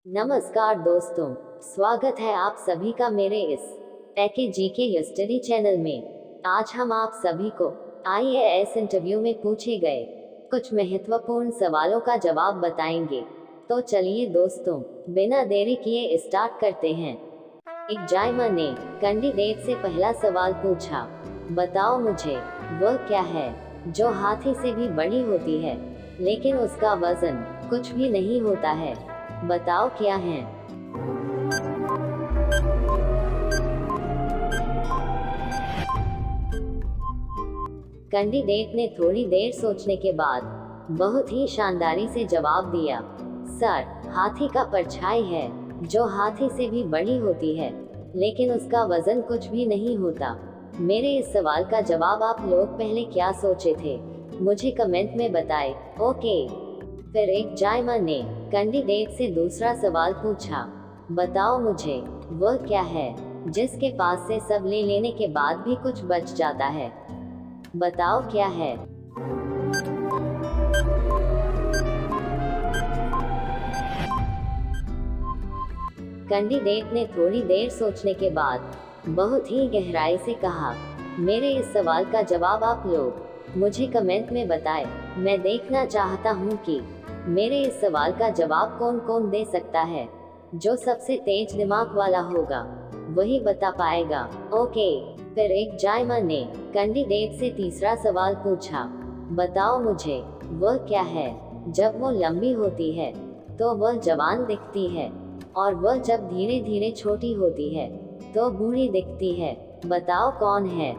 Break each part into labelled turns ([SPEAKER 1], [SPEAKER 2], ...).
[SPEAKER 1] नमस्कार दोस्तों, स्वागत है आप सभी का मेरे इस टेकी जीके हिस्ट्री चैनल में। आज हम आप सभी को आईएएस इंटरव्यू में पूछे गए कुछ महत्वपूर्ण सवालों का जवाब बताएंगे। तो चलिए दोस्तों, बिना देरी किए स्टार्ट करते हैं। एग्जामिनर ने कैंडिडेट से पहला सवाल पूछा, बताओ मुझे वह क्या है जो हाथी से भी बड़ी होती है लेकिन उसका वजन कुछ भी नहीं होता है। बताओ क्या है। कैंडिडेट ने थोड़ी देर सोचने के बाद बहुत ही शानदारी से जवाब दिया, सर, हाथी का परछाई है जो हाथी से भी बड़ी होती है लेकिन उसका वजन कुछ भी नहीं होता। मेरे इस सवाल का जवाब आप लोग पहले क्या सोचे थे, मुझे कमेंट में बताएं। ओके। फिर एग्जामिनर ने कैंडिडेट से दूसरा सवाल पूछा, बताओ मुझे वह क्या है जिसके पास से सब ले लेने के बाद भी कुछ बच जाता है। बताओ क्या है। कैंडिडेट ने थोड़ी देर सोचने के बाद बहुत ही गहराई से कहा, मेरे इस सवाल का जवाब आप लोग मुझे कमेंट में बताएं। मैं देखना चाहता हूँ कि मेरे इस सवाल का जवाब कौन कौन दे सकता है। जो सबसे तेज दिमाग वाला होगा वही बता पाएगा। ओके। फिर एग्जामिनर ने कैंडिडेट से तीसरा सवाल पूछा, बताओ मुझे वह क्या है जब वो लंबी होती है तो वह जवान दिखती है और वह जब धीरे धीरे छोटी होती है तो बूढ़ी दिखती है। बताओ कौन है।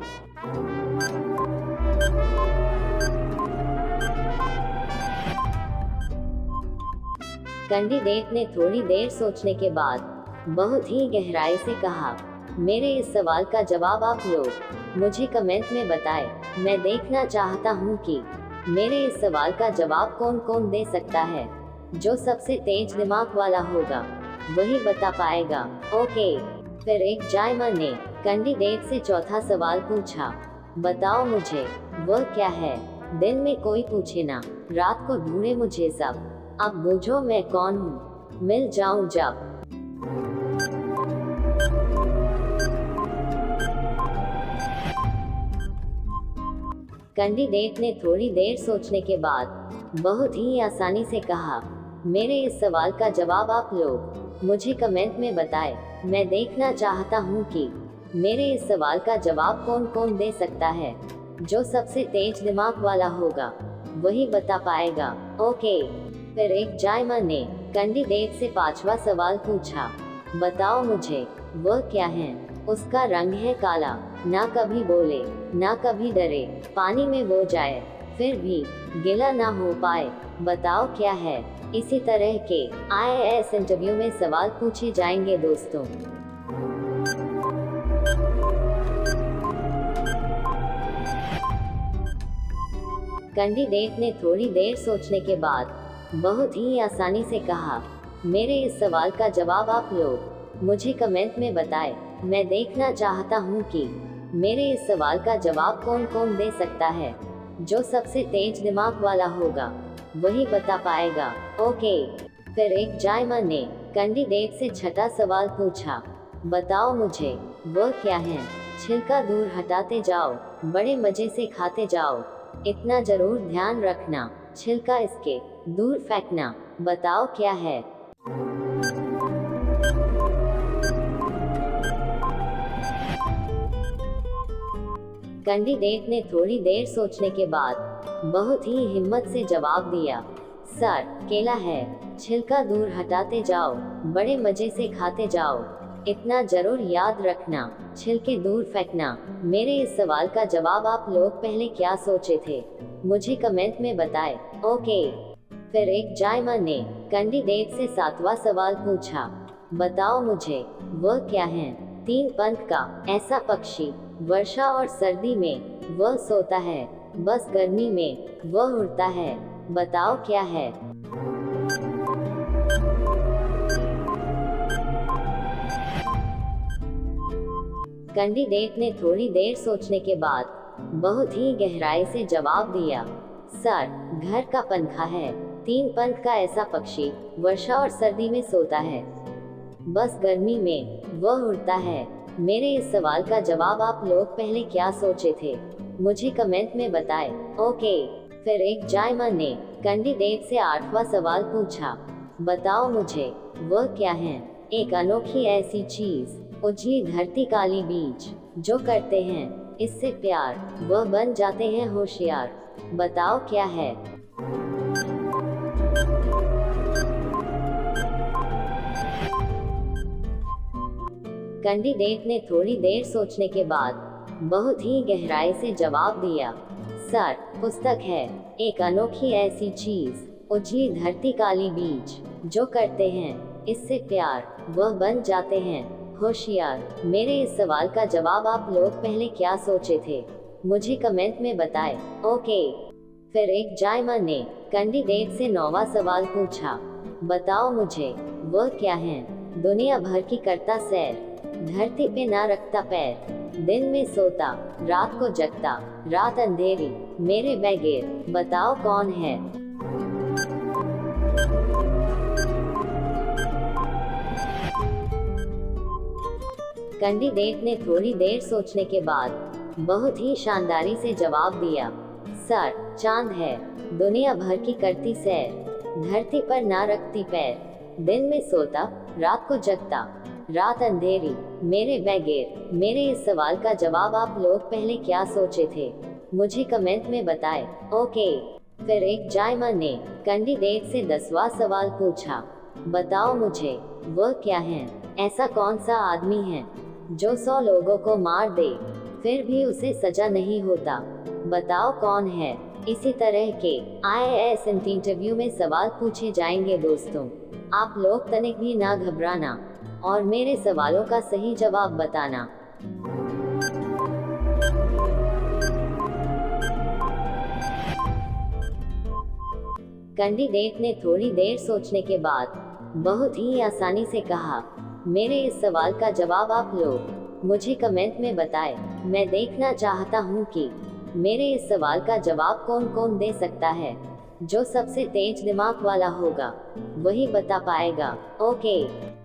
[SPEAKER 1] कैंडिडेट ने थोड़ी देर सोचने के बाद बहुत ही गहराई से कहा, मेरे इस सवाल का जवाब आप लोग मुझे कमेंट में बताएं। मैं देखना चाहता हूँ कि मेरे इस सवाल का जवाब कौन कौन दे सकता है। जो सबसे तेज दिमाग वाला होगा वही बता पाएगा। ओके। फिर एग्जामिनर ने कैंडिडेट से चौथा सवाल पूछा, बताओ मुझे वह क्या है। दिन में कोई पूछे ना, रात को ढूंढे मुझे सब, अब बूझो मैं कौन हूँ, मिल जाऊं जब। कैंडिडेट ने थोड़ी देर सोचने के बाद बहुत ही आसानी से कहा, मेरे इस सवाल का जवाब आप लोग मुझे कमेंट में बताएं। मैं देखना चाहता हूँ कि मेरे इस सवाल का जवाब कौन कौन दे सकता है। जो सबसे तेज दिमाग वाला होगा वही बता पाएगा। ओके। फिर एग्जामिनर ने कैंडिडेट से पांचवा सवाल पूछा, बताओ मुझे वह क्या है। उसका रंग है काला, ना कभी बोले ना कभी डरे, पानी में वो जाए फिर भी गीला ना हो पाए। बताओ क्या है। इसी तरह के आईएएस इंटरव्यू में सवाल पूछे जाएंगे दोस्तों। कैंडिडेट ने थोड़ी देर सोचने के बाद बहुत ही आसानी से कहा, मेरे इस सवाल का जवाब आप लोग मुझे कमेंट में बताएं। मैं देखना चाहता हूँ कि मेरे इस सवाल का जवाब कौन कौन दे सकता है। जो सबसे तेज दिमाग वाला होगा वही बता पाएगा। ओके। फिर एग्जामिनर ने कैंडिडेट से छठा सवाल पूछा, बताओ मुझे वह क्या है। छिलका दूर हटाते जाओ, बड़े मजे से खाते जाओ, इतना जरूर ध्यान रखना, छिलका इसके दूर फेंकना। बताओ क्या है। कैंडिडेट ने थोड़ी देर सोचने के बाद बहुत ही हिम्मत से जवाब दिया, सर, केला है। छिलका दूर हटाते जाओ, बड़े मजे से खाते जाओ, इतना जरूर याद रखना, छिलके दूर फेंकना। मेरे इस सवाल का जवाब आप लोग पहले क्या सोचे थे, मुझे कमेंट में बताएं। ओके। फिर एग्जामिनर ने कैंडिडेट से सातवां सवाल पूछा, बताओ मुझे वह क्या है। 3 पंख का ऐसा पक्षी, वर्षा और सर्दी में वह सोता है, बस गर्मी में वह उड़ता है। बताओ क्या है। कैंडिडेट ने थोड़ी देर सोचने के बाद बहुत ही गहराई से जवाब दिया, सर, घर का पंखा है। तीन पंख का ऐसा पक्षी वर्षा और सर्दी में सोता है, बस गर्मी में वह उड़ता है। मेरे इस सवाल का जवाब आप लोग पहले क्या सोचे थे, मुझे कमेंट में बताएं। ओके। फिर एक जायमा ने कैंडिडेट से 8वां सवाल पूछा, बताओ मुझे वह क्या है। एक अनोखी ऐसी चीज, उजली धरती काली बीज, जो करते हैं इससे प्यार, वह बन जाते हैं होशियार। बताओ क्या है। कैंडिडेट ने थोड़ी देर सोचने के बाद बहुत ही गहराई से जवाब दिया, सर, पुस्तक है। एक अनोखी ऐसी चीज, उजली धरती काली बीज, जो करते हैं इससे प्यार, वह बन जाते हैं होशियार। मेरे इस सवाल का जवाब आप लोग पहले क्या सोचे थे, मुझे कमेंट में बताएं। ओके। फिर एक जायमा ने कैंडिडेट से 9वां सवाल पूछा, बताओ मुझे वह क्या है। दुनिया भर की करता सैर, धरती पे ना रखता पैर, दिन में सोता रात को जगता, रात अंधेरी मेरे बगैर, बताओ कौन है। कैंडिडेट ने थोड़ी देर सोचने के बाद बहुत ही शानदारी से जवाब दिया, सर, चांद है। दुनिया भर की करती सैर, धरती पर ना रखती पैर, दिन में सोता रात को जगता, रात अंधेरी मेरे बगैर। मेरे इस सवाल का जवाब आप लोग पहले क्या सोचे थे, मुझे कमेंट में बताएं। ओके। फिर एक जायमा ने कैंडिडेट से 10वां सवाल पूछा, बताओ मुझे वह क्या है। ऐसा कौन सा आदमी है जो 100 लोगों को मार दे फिर भी उसे सजा नहीं होता, बताओ कौन है। इसी तरह के IAS इंटरव्यू में सवाल पूछे जाएंगे दोस्तों, आप लोग तनिक भी ना घबराना और मेरे सवालों का सही जवाब बताना। कैंडिडेट ने थोड़ी देर सोचने के बाद बहुत ही आसानी से कहा, मेरे इस सवाल का जवाब आप लोग मुझे कमेंट में बताएं। मैं देखना चाहता हूं कि मेरे इस सवाल का जवाब कौन कौन दे सकता है। जो सबसे तेज दिमाग वाला होगा वही बता पाएगा। ओके।